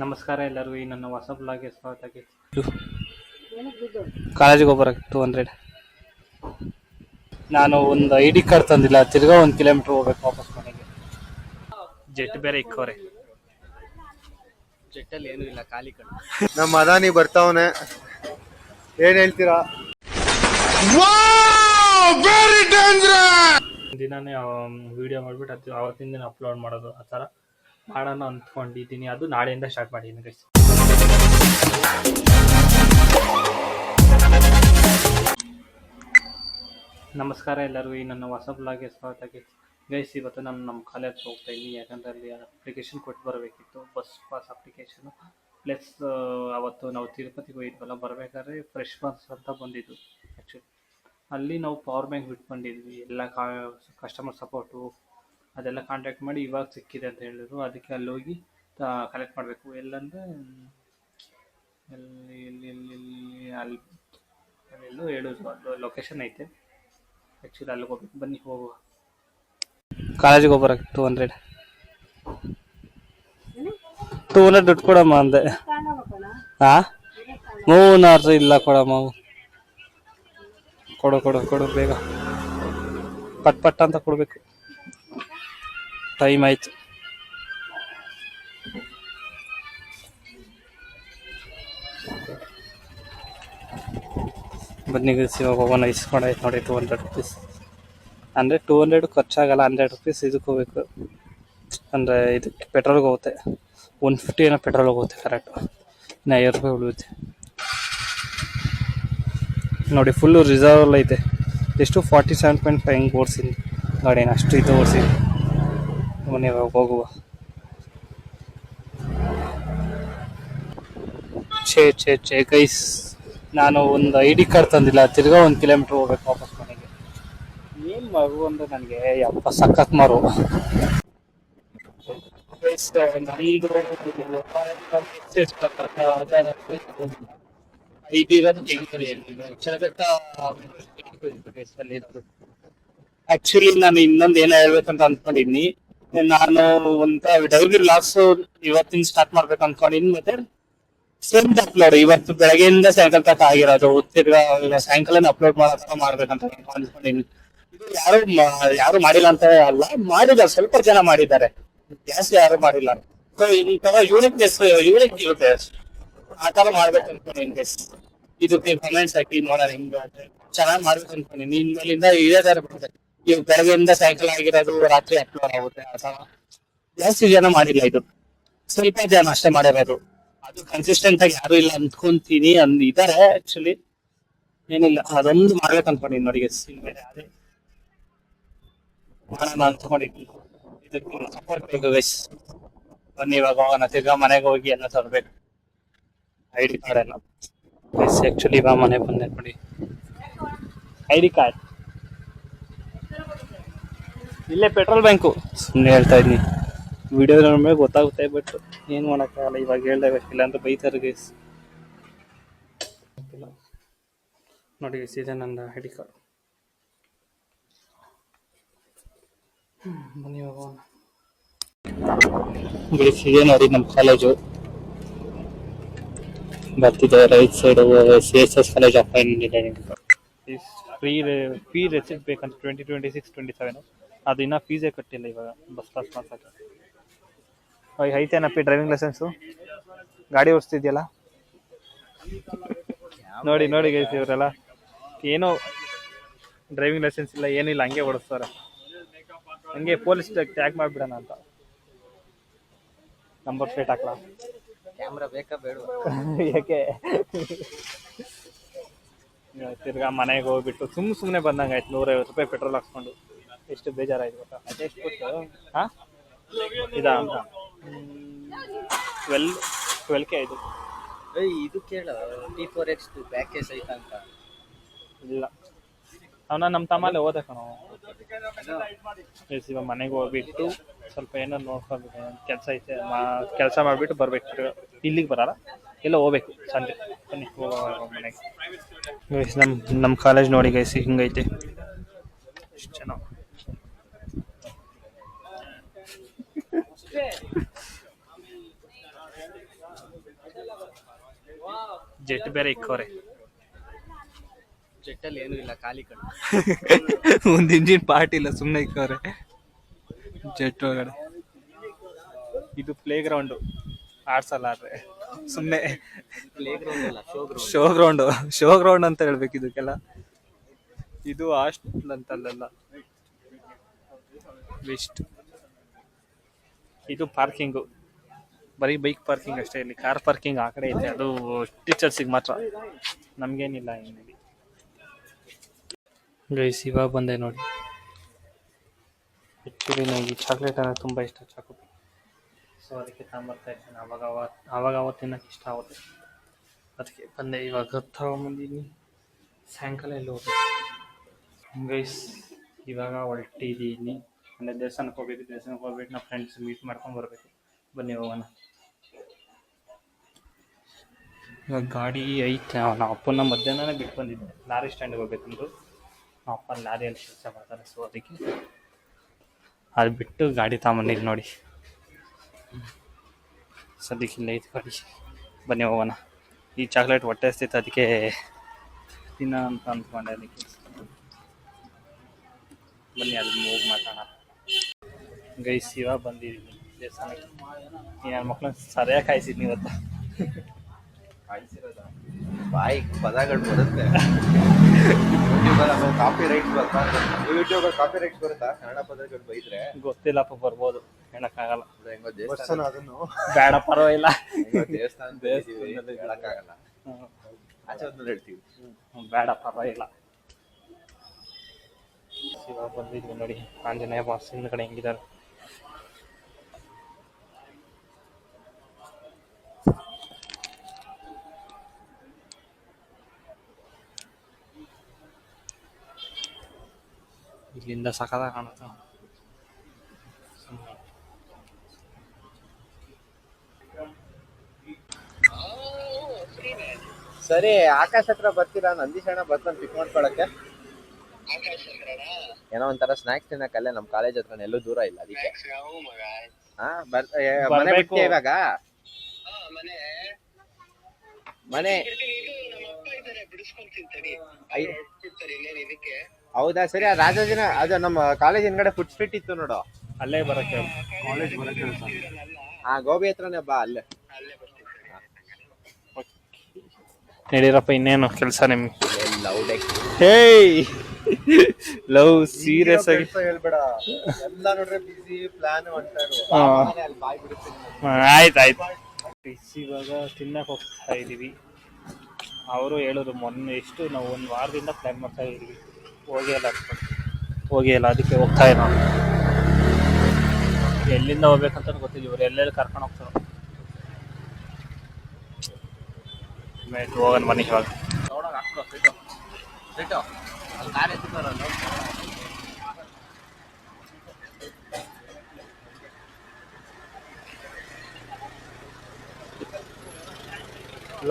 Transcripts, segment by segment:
ನಮಸ್ಕಾರ ಎಲ್ಲರಿಗೂ ಈ ನನ್ನ ಹೊಸ ಬ್ಲಾಗ್ಗೆ ಸ್ವಾಗತ. ಕಾಲೇಜಿಗೆ ಹೋಗ್ಬರಕ್ಕೆ 200. ನಾನು ಒಂದು ID ಕಾರ್ಡ್ ತಂದಿಲ್ಲ, ತಿರ್ಗಾ 1 ಕಿಲೋಮೀಟರ್ ಹೋಗ್ಬೇಕು ವಾಪಸ್ ಮನೆಗೆ. ಜೆಟ್ ಬೇರೆ ಇಕ್ಕವ್ರೆ. ಜೆಟ್ಟಲ್ಲಿ ಏನೂ ಇಲ್ಲ, ಖಾಲಿ ಕಡೆ. ನಮ್ಮ ಅದಾನಿ ಬರ್ತಾವನೆ, ಏನ್ ಹೇಳ್ತೀರಾ? ದಿನಾನೇ ವಿಡಿಯೋ ಮಾಡ್ಬಿಟ್ಟು ಅದು ಅವತ್ತಿನ ದಿನ ಅಪ್ಲೋಡ್ ಮಾಡೋದು, ಆ ಥರ ಮಾಡೋಣ ಅಂದ್ಕೊಂಡಿದ್ದೀನಿ. ಅದು ನಾಳೆಯಿಂದ ಸ್ಟಾರ್ಟ್ ಮಾಡಿದ್ದೀನಿ ಗೈಸ್. ನಮಸ್ಕಾರ ಎಲ್ಲರಿಗೂ ಈ ನನ್ನ ಹೊಸ ಬ್ಲಾಗ್ಗೆ ಸ್ವಾಗತ ಗೈಸ್. ಇವತ್ತು ನಾನು ನಮ್ಮ ಕಾಲೇಜ್ ಹೋಗ್ತಾ ಇದ್ದೀನಿ, ಯಾಕಂದರೆ ಅಲ್ಲಿ ಅಪ್ಲಿಕೇಶನ್ ಕೊಟ್ಟು ಬರಬೇಕಿತ್ತು, ಬಸ್ ಪಾಸ್ ಅಪ್ಲಿಕೇಶನು. ಪ್ಲಸ್ ಅವತ್ತು ನಾವು ತಿರುಪತಿಗೆ ಹೋಗಿದ್ವಲ್ಲ, ಬರಬೇಕಾದ್ರೆ ಫ್ರೆಶ್ ಬಸ್ ಅಂತ ಬಂದಿದ್ದು. ಆ್ಯಕ್ಚುಲಿ ಅಲ್ಲಿ ನಾವು ಪವರ್ ಬ್ಯಾಂಕ್ ಬಿಟ್ಕೊಂಡಿದ್ವಿ, ಎಲ್ಲ ಕಸ್ಟಮರ್ ಸಪೋರ್ಟು ಅದೆಲ್ಲ ಕಾಂಟ್ಯಾಕ್ಟ್ ಮಾಡಿ ಇವಾಗ ಸಿಕ್ಕಿದೆ ಅಂತ ಹೇಳಿದ್ರು. ಅದಕ್ಕೆ ಅಲ್ಲಿ ಹೋಗಿ ಕಲೆಕ್ಟ್ ಮಾಡಬೇಕು. ಎಲ್ಲಂದರೆ ಅಲ್ಲಿ ಎಲ್ಲೂ ಹೇಳೋದು, ಅದು ಲೊಕೇಶನ್ ಐತೆ. ಆ್ಯಕ್ಚುಲಿ ಅಲ್ಲಿಗೆ ಹೋಗ್ಬೇಕು, ಬನ್ನಿ ಹೋಗುವ. ಕಾಲೇಜಿಗೆ ಹೋಗ್ಬರಕ್ಕೆ 200 ದುಡ್ಡು ಕೊಡಮ್ಮ ಅಂದೆ. ಹಾಂ, ಮೂವನಾರು ಇಲ್ಲ ಕೊಡಮ್ಮ. ಕೊಡು ಕೊಡು ಕೊಡು, ಬೇಗ ಪಟ್ ಪಟ್ ಅಂತ ಕೊಡಬೇಕು, ಟೈಮ್ ಆಯ್ತು. ಬನ್ನಿ ಇವಾಗ ಹೋಗೋಣ. ಇಸ್ಕೊಂಡಾಯ್ತು ನೋಡಿ 200 ರುಪೀಸ್. ಅಂದರೆ 200 ಖರ್ಚಾಗಲ್ಲ, 100 ರುಪೀಸ್ ಇದಕ್ಕೆ ಹೋಗ್ಬೇಕು. ಅಂದರೆ ಇದಕ್ಕೆ ಪೆಟ್ರೋಲ್ಗೆ ಹೋಗುತ್ತೆ, 150 ಏನೋ ಪೆಟ್ರೋಲ್ಗೆ ಹೋಗುತ್ತೆ ಕರೆಕ್ಟು. ಇನ್ನು 50 ರೂಪಾಯಿ ಉಳಿಯುತ್ತೆ ನೋಡಿ. ಫುಲ್ಲು ರಿಸರ್ವಲ್ ಐತೆ. ಎಷ್ಟು 47.5 ಹಿಂಗೆ ಓಡಿಸಿನಿ ಗಾಡಿನ, ಅಷ್ಟು ಇದು ಓಡಿಸಿನಿ. ಮನೆ ಹೋಗುವ. ಛೇ ಗೈಸ್, ನಾನು ಒಂದು ID ಕಾರ್ಡ್ ತಂದಿಲ್ಲ, ತಿರ್ಗಾ 1 ಕಿಲೋಮೀಟರ್ ಹೋಗ್ಬೇಕು ವಾಪಸ್ ಮನೆಗೆ. ಏನು ಮಗು ಅಂದರೆ ನನಗೆ ಯಪ್ಪ ಸಖತ್ ಮರು. ಆಕ್ಚುಲಿ ನಾನು ಇನ್ನೊಂದು ಏನೋ ಹೇಳ್ಬೇಕಂತ ಅಂದ್ಕೊಂಡಿದ್ನಿ. ನಾನು ಒಂದು ಡೈಲಿ ವ್ಲಾಗ್ಸ್ ಇವತ್ತಿನ ಸ್ಟಾರ್ಟ್ ಮಾಡ್ಬೇಕು ಅನ್ಕೊಂಡಿನಿ. ಮತ್ತೆ ಸ್ವಂತ ಅಪ್ಲೋಡ್ ಇವತ್ತು ಬೆಳಗ್ಗೆಯಿಂದ ಸಾಯಂಕಾಲ ತನಕ ಆಗಿರೋದು, ತಿರ್ಗಾ ಸಾಯಂಕಾಲ ಅಪ್ಲೋಡ್ ಮಾಡ್ಬೇಕಂತ ಅನ್ಕೊಂಡಿನಿ. ಇದು ಯಾರು ಮಾಡಿಲ್ಲ ಅಂತ ಅಲ್ಲ, ಮಾಡಿದ್ದಾರೆ, ಸ್ವಲ್ಪ ಜನ ಮಾಡಿದ್ದಾರೆ, ಜಾಸ್ತಿ ಯಾರು ಮಾಡಿಲ್ಲ. ಯೂನಿಕ್ ಇರುತ್ತೆ, ಆ ತರ ಮಾಡ್ಬೇಕು ಅನ್ಕೊಂಡಿನಿ. ಇದಕ್ಕೆ ಕಮೆಂಟ್ಸ್ ಹಾಕಿ ನೋಡೋಣ, ಹಿಂಗ ಚೆನ್ನಾಗಿ ಮಾಡ್ಬೇಕು ಅನ್ಕೊಂಡಿನಿ. ಇನ್ಮೇಲಿಂದ ಇದೇ ತರ ಬರುತ್ತೆ. ಇವ್ ಬೆಳಗ್ಗೆಯಿಂದ ಸಾಯಂಕಾಲ ಆಗಿರೋದು ರಾತ್ರಿ ಅಪ್ಲೋಡ್ ಆಗುತ್ತೆ. ಅಥವಾ ಜಾಸ್ತಿ ಜನ ಮಾಡಿಲ್ಲ, ಇದು ಸ್ವಲ್ಪ ಜನ ಅಷ್ಟೇ ಮಾಡಿರೋದು. ಅದು ಕನ್ಸಿಸ್ಟೆಂಟ್ ಆಗಿ ಯಾರು ಇಲ್ಲ ಅಂದ್ಕೊಂತೀನಿ. ಇದಾರೆ ಆಕ್ಚುಲಿ, ಏನಿಲ್ಲ, ಅದೊಂದು ಮಾಡ್ಬೇಕು ಅನ್ಕೊಂಡಿನಿ ನೋಡಿ. ಅದೇ ಮಾಡೋಣ ಅಂದ್ಕೊಂಡಿದ್ದೀನಿ. ಇದಕ್ಕೆ ಸಪೋರ್ಟ್ ಬೇಕು ಗೈಸ್. ಬನ್ನಿ ಇವಾಗ ಹೋಗೋಣ, ತಿರ್ಗಾ ಮನೆಗೆ ಹೋಗಿ ಎಲ್ಲ ತರಬೇಕು ID ಕಾರ್ಡ್ ಎಲ್ಲ. ಗೈಸ್ ಆಕ್ಚುಲಿ ಇವಾಗ ಮನೆಗೆ ಬಂದೆ ನೋಡಿ. ID ಕಾರ್ಡ್ ಇಲ್ಲೇ ಪೆಟ್ರೋಲ್ ಬ್ಯಾಂಕು. ಸುಮ್ಮನೆ ಹೇಳ್ತಾ ಇದ್ದೀನಿ, ವಿಡಿಯೋ ನೋಡ್ಮೇಲೆ ಗೊತ್ತಾಗುತ್ತೆ, ಬಟ್ ಏನು ಮಾಡೋಕ್ಕಾಗಲ್ಲ. ಇವಾಗ ಹೇಳ್ದಾಗಕ್ಕಿಲ್ಲ ಅಂತ ಬೈತಾರೆ ಗೈಸ್. ನೋಡಿ ಗೈಸ್, ಇದೆ ನನ್ನ ID ಕಾರ್ಡ್. ಬನ್ನಿ ಹೋಗೋಣ ಗೈಸ್. ಇದೆ ನೋಡಿ ನಮ್ಮ ಕಾಲೇಜು ಬರ್ತಿದೆ, right side CSS college of engineering. Fee receipt ಬೇಕಂತ 2026-27 ಅದು ಇನ್ನೂ ಫೀಸೇ ಕಟ್ಟಿಲ್ಲ. ಇವಾಗ ಬಸ್ ಪಾಸ್ ಮಾಡ್ಸಕ್ಕೆ ಐತೇನಪ್ಪಿ ಡ್ರೈವಿಂಗ್ ಲೈಸೆನ್ಸು? ಗಾಡಿ ಓಡಿಸ್ತಿದ್ಯಲ್ಲ ನೋಡಿ ನೋಡಿ ಗೈಸ್, ಇವರೆಲ್ಲ ಏನೋ ಡ್ರೈವಿಂಗ್ ಲೈಸೆನ್ಸ್ ಇಲ್ಲ, ಏನಿಲ್ಲ, ಹಂಗೆ ಓಡಿಸ್ತಾರೆ. ಹಂಗೆ ಪೊಲೀಸ್ ಟ್ಯಾಗ್ ಮಾಡಿಬಿಡೋಣ ಅಂತ. Number plate ಹಾಕ್ಲಾ? ಕ್ಯಾಮ್ರಾ ಬೇಕಾ ಬೇಡ? ಯಾಕೆ? ತಿರ್ಗಾ ಮನೆಗೆ ಹೋಗ್ಬಿಟ್ಟು ಸುಮ್ಮನೆ ಬಂದಂಗೆ ಆಯ್ತು. 150 ರೂಪಾಯಿ ಪೆಟ್ರೋಲ್ ಹಾಕ್ಸ್ಕೊಂಡು ಎಷ್ಟು ಬೇಜಾರಾಯ್ತು ಗೊತ್ತಾ? ಅದೆಷ್ಟು ಕೊಟ್ಟು? ಹಾಂ, ಇದಾ 12K ಇದು. ಇದು ಕೇಳ, T4X ಬ್ಯಾಕ್ ಕೇಸ್ ಐತಾ ಅಂತ. ಇಲ್ಲ, ಅವನ ನಮ್ಮ ತಮ್ಮಲ್ಲೇ ಓದ ಕಣೋ. ಇವಾಗ ಮನೆಗೆ ಹೋಗ್ಬಿಟ್ಟು ಸ್ವಲ್ಪ ಏನೋ ನೋಡ್ಕೊಳ್ಬೇಕು, ಕೆಲಸ ಐತೆ, ಕೆಲಸ ಮಾಡಿಬಿಟ್ಟು ಬರ್ಬೇಕು. ಇಲ್ಲಿಗೆ ಬರಲ್ಲ, ಎಲ್ಲ ಹೋಗ್ಬೇಕು ಸಂಜೆ. ಬನ್ನಿ ಹೋಗೋ ಮನೆಗೆ. ಗೈಸ್ ನಮ್ಮ ಕಾಲೇಜ್ ನೋಡಿ ಗೈಸ್, ಹಿಂಗೈತೆ, ಎಷ್ಟು ಚೆನ್ನಾಗಿ. ಜೆಟ್ ಬೇರೆ ಇಕ್ಕವ್ರೆ. ಜೆಟ್ಟಲ್ಲಿ ಏನೂ ಇಲ್ಲ, ಖಾಲಿ ಕಣ. ಒಂದ್ ಇಂಜಿನ್ ಪಾರ್ಟ್ ಇಲ್ಲ, ಸುಮ್ಮನೆ ಇಕ್ಕವ್ರೆ ಜೆಟ್ ಒಳಗಡೆ. ಇದು ಪ್ಲೇ ಗ್ರೌಂಡ್, ಆಡ್ಸಲ್ಲ ಆದ್ರೆ ಸುಮ್ಮನೆ ಪ್ಲೇ ಗ್ರೌಂಡ್ ಅಲ್ಲ, ಶೋ ಗ್ರೌಂಡ್ ಅಂತ ಹೇಳ್ಬೇಕು ಇದಕ್ಕೆಲ್ಲ. ಇದು ಹಾಸ್ಟೆಲ್ ಅಂತಲ್ಲ, ವೆಸ್ಟ್. ಇದು ಪಾರ್ಕಿಂಗು, ಬರೀ ಬೈಕ್ ಪಾರ್ಕಿಂಗ್ ಅಷ್ಟೇ. ಇಲ್ಲಿ ಕಾರ್ ಪಾರ್ಕಿಂಗ್ ಆ ಕಡೆ ಐತೆ, ಅದು ಟೀಚರ್ಸಿಗೆ ಮಾತ್ರ, ನಮ್ಗೇನಿಲ್ಲ. ಇಲ್ಲಿ ಗೈಸ್ ಇವಾಗ ಬಂದೆ ನೋಡಿ. ಆ್ಯಕ್ಚುಲಿ ನನಗೆ ಚಾಕ್ಲೇಟ್ ಅಂದರೆ ತುಂಬ ಇಷ್ಟ, ಚಾಕು. ಸೊ ಅದಕ್ಕೆ ತಗೊಂಬರ್ತಾ ಇದ್ದೇನೆ. ಆವಾಗ ತಿನ್ನೋಕೆ ಇಷ್ಟ ಆಗುತ್ತೆ, ಅದಕ್ಕೆ ಬಂದೆ. ಇವಾಗ ತಗೊಂಬಂದಿದ್ದೀನಿ, ಸಾಯಂಕಾಲ ಎಲ್ಲ ಹೋಗ್ಬೇಕು. ಗೈಸ್ ಇವಾಗ ಹೊರಟಿದ್ದೀನಿ, ಅಂದರೆ ದೇವಸ್ಥಾನಕ್ಕೆ ಹೋಗ್ಬಿಟ್ಟು ನಮ್ಮ ಫ್ರೆಂಡ್ಸ್ ಮೀಟ್ ಮಾಡ್ಕೊಂಡು ಬರಬೇಕು. ಬನ್ನಿ ಹೋಗೋಣ. ಇವಾಗ ಗಾಡಿ ಐತೆ. ನಮ್ಮ ಅಪ್ಪನ ಮಧ್ಯಾಹ್ನನೇ ಬಿಟ್ಟು ಬಂದಿದ್ದೆ, ಲಾರಿ ಸ್ಟ್ಯಾಂಡಿಗೆ ಹೋಗ್ಬೇಕಂದ್ರು. ನಮ್ಮ ಅಪ್ಪ ಲಾರಿಯಲ್ಲಿ ಕೆಲಸ ಮಾಡ್ತಾರೆ, ಸೊ ಅದಕ್ಕೆ ಅದು ಬಿಟ್ಟು ಗಾಡಿ ತಗೊಂಬಂದಿದ್ದು ನೋಡಿ. ಸದ್ಯಕ್ಕೆ ಇಲ್ಲ ಐತೆ ಗಾಡಿ, ಬನ್ನಿ ಹೋಗೋಣ. ಈ ಚಾಕ್ಲೇಟ್ ಹೊಟ್ಟೆ ಹಸ್ತಿತ್ತು, ಅದಕ್ಕೆ ತಿನ್ನ ಅಂತ ಅಂದ್ಕೊಂಡೆ. ಅದಕ್ಕೆ ಬನ್ನಿ ಅಲ್ಲಿ ಹೋಗಿ ಮಾತಾಡೋಣ. ಗೈಸ್ ಇವಾಗ ಬಂದಿದ್ದೀನಿ ದೇವಸ್ಥಾನಕ್ಕೆ. ನನ್ನ ಮಕ್ಕಳನ್ನ ಸರಿಯಾಗಿ ಕಾಯಿಸಿದ್ನಿ ಇವತ್ತು. ಬಾಯಿ ಪದಗಳು ಬರುತ್ತೆ. ಕಾಪಿ ರೈಟ್ಸ್ ಬರುತ್ತಾ? ಯೂಟ್ಯೂಬರ್ ಕಾಪಿ ರೈಟ್ಸ್ ಬರುತ್ತಾ? ಕನ್ನಡ ಪದಗಳು ಬೈದ್ರೆ ಗೊತ್ತಿಲ್ಲಪ್ಪ, ಬರ್ಬೋದು, ಹೇಳಕ್ಕಾಗಲ್ಲ. ಹೆಂಗೋ ದೇವಸ್ಥಾನ ಅದನ್ನು ಬೇಡ, ಪರವಾಗಿಲ್ಲ. ದೇವಸ್ಥಾನದಲ್ಲಿ ಹೇಳಕ್ಕಾಗಲ್ಲ, ಆಚೆ ಒಂದು ಹೇಳ್ತೀವಿ. ಬೇಡ, ಪರವಾಗಿಲ್ಲ. ಇವಾಗ ಬಂದಿದ್ವಿ ನೋಡಿ, ಆಂಜನೇಯ ಬಾಸ್ ಹಿಂದ್ಗಡೆ ಹೆಂಗಿದ್ದಾರೆ. ಇಲ್ಲಿಂದ ಸಖತ್ತಾಗಿ ಕಾಣುತ್ತೆ. ಸರಿ, ಆಕಾಶ ಹತ್ರ ಬರ್ತೀರಾ? ನಂದೀಶಣ್ಣ ಬರ್ತಾನೆ ಪಿಕ್ ಮಾಡ್ಕೊಳಕ್ಕೆ. ಏನೋ ಒಂಥರ ಸ್ನಾಕ್ಸ್ ತಿನ್ನಕ್ಕಲ್ಲೇ ನಮ್ಮ ಕಾಲೇಜ್ ಹತ್ರ, ಎಲ್ಲೂ ದೂರ ಇಲ್ಲ, ಅದಕ್ಕೆ. ಮನೆ ಬಿಡ್ತೀಯ ಇವಾಗ? ಮನೆ ಹೌದಾ? ಸರಿ, ಆ ರಾಜಾಜಿನ ಅದು ನಮ್ಮ ಕಾಲೇಜ್ ಹಿಂದ್ಗಡೆ ಫುಡ್ ಸ್ಟ್ರೀಟ್ ಇತ್ತು ನೋಡು, ಅಲ್ಲೇ ಬರಕ್ಕೆ. ಕಾಲೇಜ್ ಬರಕ್ಕೆ. ಹಾ, ಗೋಬಿ ಹತ್ರನೇ ಬಾ, ಅಲ್ಲೇ. ನಡೀರಪ್ಪ, ಇನ್ನೇನು ಕೆಲಸ ನಿಮ್ಗೆ? ಹೇಯ್, ಲವ್ ಸೀರಿಯಸ್ ಆಗಿ ಹೇಳ್ಬೇಡ. ಎಲ್ಲ ನೋಡ್ರೆ ಬಿಸಿ ಪ್ಲಾನ್ ಅಂತಾರು. ಆಯ್ತಾಯ್ತು. ಇವಾಗ ತಿನ್ನಕ್ಕೆ ಹೋಗ್ತಾ ಇದೀವಿ. ಅವರು ಹೇಳಿದ್ರು ಮೊನ್ನೆ, ನಾವು ಒಂದು ವಾರದಿಂದ ಪ್ಲಾನ್ ಮಾಡ್ತಾ ಇದೀವಿ, ಹೋಗಿ ಅಲ್ಲ, ಅದಕ್ಕೆ ಹೋಗ್ತಾ ಇರೋ. ಎಲ್ಲಿಂದ ಹೋಗ್ಬೇಕಂತ ಗೊತ್ತಿಲ್ಲ, ಇವ್ರು ಎಲ್ಲೆಲ್ಲಿ ಕರ್ಕೊಂಡು ಹೋಗ್ತಾರೆ. ಹೋಗೋಣ ಬನ್ನಿ ಇವಾಗ.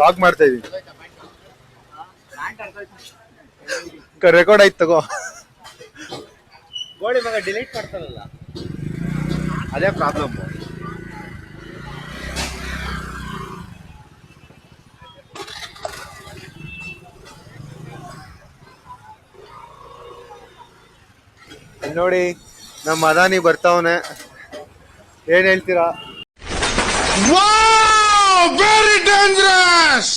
ಲಾಗ್ ಮಾಡ್ತಾ ಇದೀವಿ, ರೆಕಾರ್ಡ್ ಆಯ್ತು ತಗೋ. ಗೋಳಿ ಮಗ ಡಿಲೀಟ್ ಮಾಡ್ತಾನಲ್ಲ, ಅದೇ ಪ್ರಾಬ್ಲಮ್. ನೋಡಿ, ನಮ್ಮ ಅದಾನಿ ಬರ್ತಾವನೆ, ಏನ್ ಹೇಳ್ತೀರಾ? Very dangerous.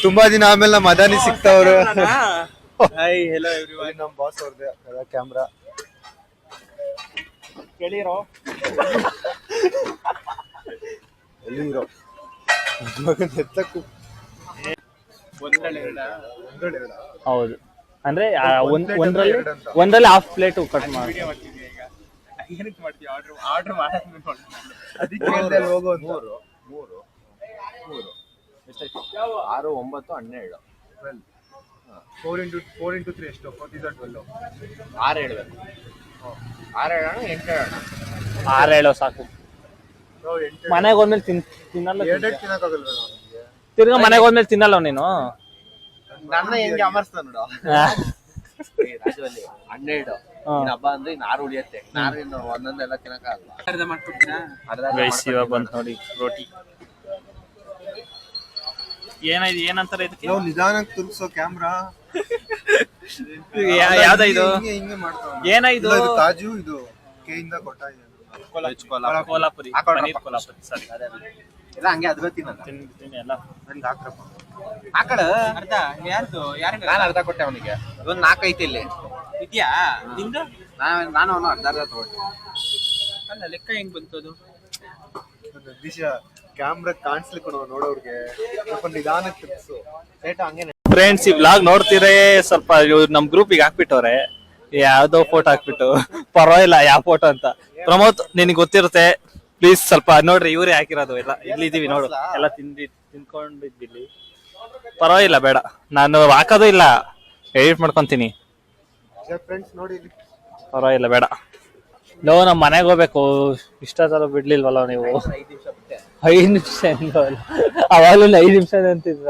ತುಂಬಾ ದಿನ ಆಮೇಲೆ ನಮ್ಮ ಅದಾನಿ ಸಿಗ್ತಾವ್ರೆ. Hi, hello everyone. ನಮ್ಮ ಬಾಸ್ ಅವ್ರದ್ದು ಕ್ಯಾಮ್ರಾ ಕೇಳಿರೋ ಎಲ್ಲಿರೋ ಹೌದು, ಅಂದ್ರೆ ಒಂದ್ರಲ್ಲಿ ಹಾಫ್ ಪ್ಲೇಟ್ ಕಟ್ ಮಾಡಿ. ಹೋಗೋ 3 ಎಷ್ಟಾಯ್ತು? 6, 9, 12. 4 into 3 ಎಷ್ಟು? 12. 6 ಹೇಳ್ಬೇಕು. 6 ಹೇಳೋಣ, 8 ಹೇಳೋಣ? 6 ಹೇಳೋ ಸಾಕು. ಮನೆಗೆ ಹೋದ್ಮೇಲೆ ತಿನ್ನಲ್ಲ. ತಿನ್ನಕ್ಕಾಗಲ್ವ ನಮಗೆ? ತಿರ್ಗಾ ಮನೆಗೆ ಹೋದ್ಮೇಲೆ ತಿನ್ನಲ್ಲ ನೀನು? ನನ್ನ ಹೆಂಗೆ ಅಮರ್ಸ್ತ ನೋಡು. ರಾಜವಲ್ಲಿ 12 ಹಬ್ಬ ಅಂದ್ರೆ ಇನ್ನು 6 ಉಳಿಯತ್ತೆ. 6 ಒಂದೊಂದೆಲ್ಲ ತಿನ್ನಕ್ಕಾಗಲ್ಲ. ಇವಾಗ ಬಂತು ನೋಡಿ ರೋಟಿ. ಏನಾಯ್ತು ಏನಂತಾರೆ ಇದಕ್ಕೆ? ನಾವು ನಿಧಾನಕ್ಕೆ ತಿರ್ಗ್ಸೋ ಕ್ಯಾಮ್ರಾ ಯಾವ್ದ ಇದು? ಹಿಂಗೆ ಮಾಡ್ತಾವ. ಏನಾಯ್ತು? ಇದು ಕಾಜು, ಇದು ಕೇಯಿಂದ ಕೊಟ್ಟ ಕೋಲಾಪುರಿ ಪನೀರ್ ಕೋಲಾಪುರಿ. ಸರಿ ಎಲ್ಲ ಹಂಗೆ ಅದ್ರ ತಿನ್ನಲ್ಲ. ತಿಂತೀನಿ ಎಲ್ಲ. ನಂಗೆ ಹಾಕ್ರಪ್ಪ. ಆ ಕಡೆ ಅರ್ಧ ಯಾರ್ದು ಯಾರು ನಾನು ಅರ್ಧ ಕೊಟ್ಟೆ ಅವನಿಗೆ. ಒಂದು 4 ಐತಿ ಇಲ್ಲಿ ಇದ್ಯಾ ನಿಂದು? ನಾನು ಅವನು ಅರ್ಧ ತಗೊಂಡೆ. ಅಲ್ಲ ಲೆಕ್ಕ ಹೆಂಗ್ ಬಂತು ಅದು? ದಿಶ ಕ್ಯಾಮ್ರಾ ಕಾಣಿಸ್ಲಿಕ್ಕೆ ನೋಡೋರ್ಗೆ ಸ್ವಲ್ಪ ನಿಧಾನಕ್ಕೆ ತಿರ್ಗ್ಸು. ಸೇಟ ಹಂಗೆ ಫ್ರೆಂಡ್ಸ್, ಈ ವ್ಲಾಗ್ ನೋಡ್ತಿರೇ ಸ್ವಲ್ಪ ಇವ್ರು ನಮ್ ಗ್ರೂಪಿಗೆ ಹಾಕ್ಬಿಟ್ಟವ್ರೆ, ಯಾವ್ದೋ ಫೋಟೋ ಹಾಕ್ಬಿಟ್ಟು. ಪರವಾಗಿಲ್ಲ ಯಾವ ಫೋಟೋ ಅಂತ. ಪ್ರಮೋದ್ ನಿನಗೆ ಗೊತ್ತಿರುತ್ತೆ, ಪ್ಲೀಸ್ ಸ್ವಲ್ಪ ನೋಡ್ರಿ, ಇವರೇ ಹಾಕಿರೋದು ಎಲ್ಲ. ಇಲ್ಲಿದ್ದೀವಿ ನೋಡು, ಎಲ್ಲ ತಿನ್ಕೊಂಡಿದ್ವಿ ಇಲ್ಲಿ. ಪರವಾಗಿಲ್ಲ, ಬೇಡ, ನಾನು ಹಾಕೋದು ಇಲ್ಲ, ಎಡಿಟ್ ಮಾಡ್ಕೊಂತೀನಿ. ಫ್ರೆಂಡ್ಸ್ ನೋಡಿ ಇಲ್ಲಿ. ಪರವಾಗಿಲ್ಲ, ಬೇಡ. ಲೋ, ನಮ್ ಮನೆಗೆ ಹೋಗ್ಬೇಕು. ಇಷ್ಟೊತ್ತಲ್ಲ ಬಿಡ್ಲಿಲ್ವಲ್ಲ ನೀವು? 5 ನಿಮಿಷ ಅವಾಗಲೂ 5 ನಿಮಿಷ ಅಂತಿದ್ರ.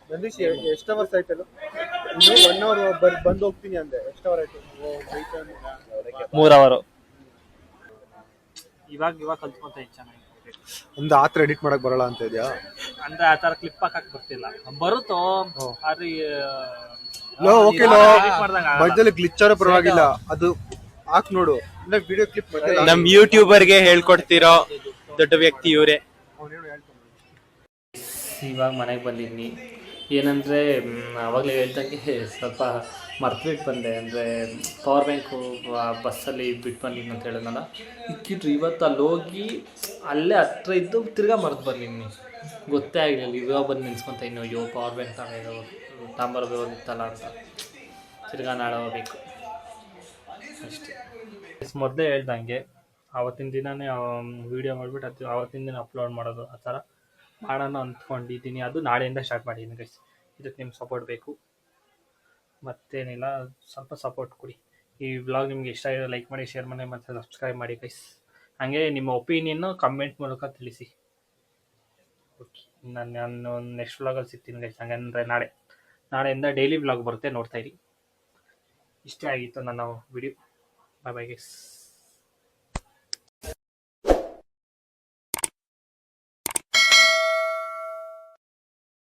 ನಂದೀಶ್ ಎಷ್ಟು ಅವರ್ಸ್ ಆಯ್ತಲ್ಲ? ಇನ್ನು 1 ಅವರ್ ಬಂದು ಹೋಗ್ತೀನಿ ಅಂದೆ. ಎಷ್ಟು ಅವರ್ ಆಯ್ತು? 3 ಅವರು. ಇವಾಗ ಕಲ್ತ್ಕೊಂತ ಚೆನ್ನಾಗಿ. ಒಂದು ಆತರ ಎಡಿಟ್ ಮಾಡಕ್ ಬರಲ್ಲ ಅಂತ ಇದೆಯಾ? ಅಂದ್ರೆ ಆ ತರ ಕ್ಲಿಪ್ ಹಾಕಕ್ ಬರ್ತಿಲ್ಲ. ಬರುತ್ತೋ ಆದ್ರೆ ಲೋ ಓಕೆ ಲೋ, ಮಧ್ಯದಲ್ಲಿ ಗ್ಲಿಚ್ ಪರವಾಗಿಲ್ಲ, ಅದು ಹಾಕ್ ನೋಡು. ಇಲ್ಲ ವಿಡಿಯೋ ಕ್ಲಿಪ್ ನಮ್ ಯೂಟ್ಯೂಬರ್ಗೆ ಹೇಳ್ಕೊಡ್ತಿರೋ ದೊಡ್ಡ ವ್ಯಕ್ತಿ ಇವರೇ. ಇವಾಗ ಮನೆಗೆ ಬಂದಿದ್ನಿ. ಏನಂದರೆ ಆವಾಗಲೇ ಹೇಳ್ದಂಗೆ ಸ್ವಲ್ಪ ಮರ್ತ್ಬಿಟ್ಟು ಬಂದೆ. ಅಂದರೆ ಪವರ್ ಬ್ಯಾಂಕು ಬಸ್ಸಲ್ಲಿ ಬಿಟ್ಟು ಬಂದಿದ್ದು ಅಂತ ಹೇಳಿದ್ನಲ್ಲ, ಇಕ್ಕಿಟ್ರು. ಇವತ್ತು ಅಲ್ಲಿ ಹೋಗಿ ಅಲ್ಲೇ ಹತ್ರ ಇದ್ದು ತಿರ್ಗಾ ಮರ್ತು ಬಂದಿದ್ದೀನಿ, ಗೊತ್ತೇ ಆಗಲಿಲ್ಲ. ಇವಾಗ ಬಂದು ನಿಲ್ಸ್ಕೊತ ಇನ್ನು ಅಯ್ಯೋ ಪವರ್ ಬ್ಯಾಂಕ್ ತಾಂಬರ್ಬೇಕಿತ್ತಲ್ಲ ಅಂತ. ತಿರ್ಗಾ ನಾಳೆ ಹೋಗ್ಬೇಕು ಅಷ್ಟೇ. ಮೊದಲೇ ಹೇಳ್ದಂಗೆ ಆವತ್ತಿನ ದಿನವೇ ವೀಡಿಯೋ ಮಾಡಿಬಿಟ್ಟು ಆವತ್ತಿನ ದಿನ ಅಪ್ಲೋಡ್ ಮಾಡೋದು, ಆ ಥರ ಮಾಡೋಣ ಅಂದ್ಕೊಂಡಿದ್ದೀನಿ. ಅದು ನಾಳೆಯಿಂದ ಸ್ಟಾರ್ಟ್ ಮಾಡಿದ್ದೀನಿ ಗೈಸ್. ಇದಕ್ಕೆ ನಿಮ್ಮ ಸಪೋರ್ಟ್ ಬೇಕು, ಮತ್ತೇನಿಲ್ಲ. ಸ್ವಲ್ಪ ಸಪೋರ್ಟ್ ಕೊಡಿ. ಈ ವ್ಲಾಗ್ ನಿಮ್ಗೆ ಇಷ್ಟ ಆಗಿದೆ ಲೈಕ್ ಮಾಡಿ, ಶೇರ್ ಮಾಡಿ, ಮತ್ತು ಸಬ್ಸ್ಕ್ರೈಬ್ ಮಾಡಿ ಗೈಸ್. ಹಾಗೆ ನಿಮ್ಮ ಒಪಿನಿಯನ್ನು ಕಮೆಂಟ್ ಮೂಲಕ ತಿಳಿಸಿ. ಓಕೆ, ನಾನು ನೆಕ್ಸ್ಟ್ ವ್ಲಾಗಲ್ಲಿ ಸಿಗ್ತೀನಿ ಗೈಸ್. ಹಾಗಂದರೆ ನಾಳೆಯಿಂದ ಡೈಲಿ ವ್ಲಾಗ್ ಬರುತ್ತೆ, ನೋಡ್ತಾಯಿರಿ. ಇಷ್ಟೇ ಆಗಿತ್ತು ನನ್ನ ವಿಡಿಯೋ. ಬಾಯ್ ಬಾಯ್ ಗೈಸ್.